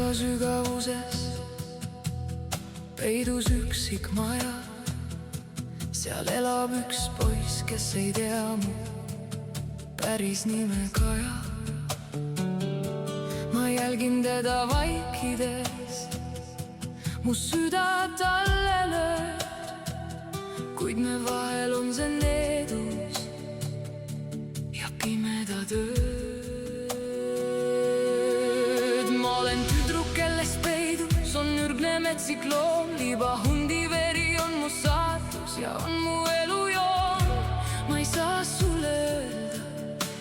Narva sügavuses peidus üksik maja. Seal elab üks poiss, kes ei tea mu päris nime Kaja. Ma jälgin teda vaikides, mu süda talle lööb, kuid me vahel on see needus ja pimeda tööd. Ma olen tüdruk, kelles peidus on ürgne metsik loom. Libahundi veri on mu saatus ja on mu elujoon. Ma ei saa sulle öelda,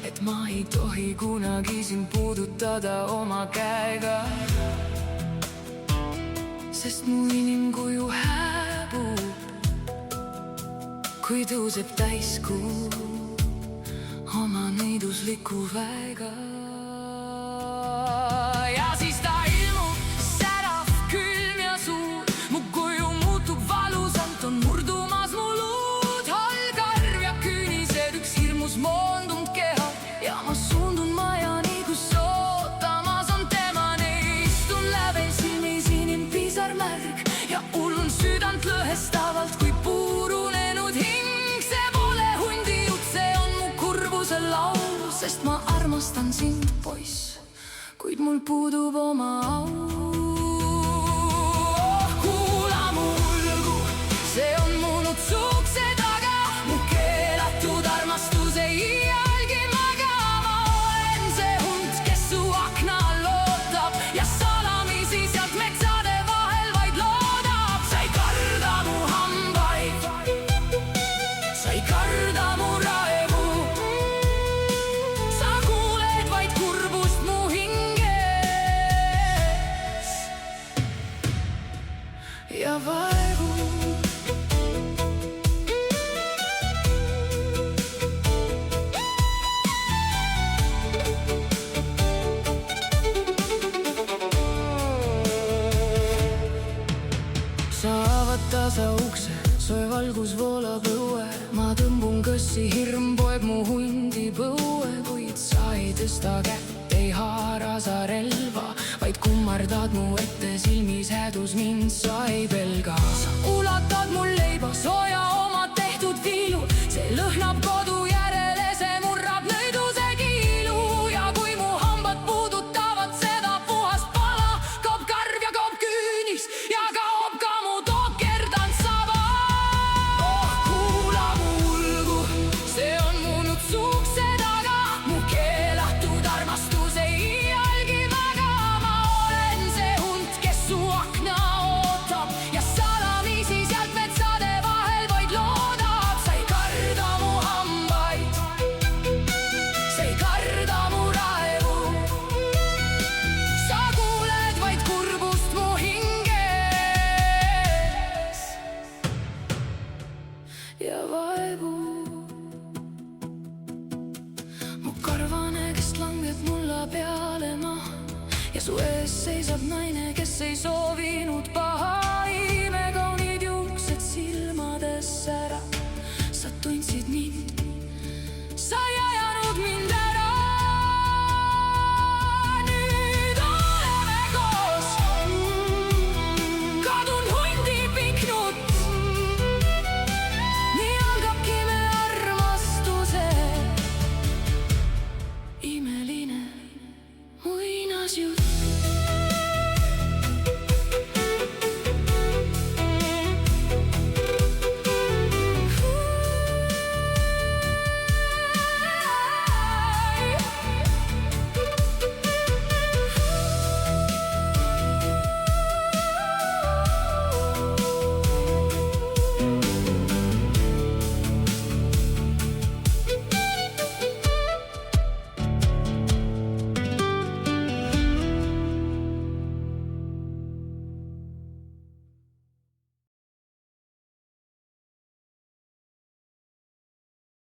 et ma ei tohi kunagi sind puudutada oma käega, sest mu inimkuju hääbub, kui tõuseb täiskuu oma nõidusliku väega. Ja siis ta ilmub, särav, külm ja suur. Mu kuju muutub valusalt, on murdumas mu luud. Hallkarv ja küünised, üks hirmus moondunud keha. Ja ma suundun majani, kus ootamas on tema. Istun lävel silmis, inim pisarmärg ja hullun südant lõhestavalt kui puurunenud hing. See pole hundi jutt, see on mu kurbuse laul, sest ma armastan sind, poiss, kuid mul puudub oma au. Kuula mu ulgu, see on mu nuts ukse taga. Mu keelatud armastus ei iialgi maga. Ma olen see hund, kes su akna all ootab ja salamisi sealt metsade vahel vaid loodab. Sa ei karda mu hambaid, sa ei karda mu raevu. Sa kuuled vaid kurbust mu hinges ja vaevu. Sa avad tasa ukse, soe valgus voolab õue. Ma tõmbun kõssi, hirm poeb mu hundi põue. Kuid sa ei tõsta kätt, ei haara sa relva, vaid kummardad mu ette silmis hädus, mind sa ei pelga. Sa ulatad mul leiba, sooja oma tehtud viilu. See lõhnab kodu järele, see murrab nõiduse kiilu. Ja kui mu hambad puudutavad seda puhast pala, kaob karv ja kaob küünis ja kaob ka mu tokerdanud saba. Kuula mu ulgu, see on mu nuts ukse taga. Mu keelatud armastus ei iialgi maga. Ma olen see hund, kes su akna ootab ja salamisi sealt metsade vahel vaid loodab. Sa ei karda mu hambaid, sa ei karda mu raevu. Sa kuuled vaid kurbust mu hinges ja vaevu. Mu karvane, kes langeb mulla peale maha ja su ees seisab naine, kes ei soovinud paha.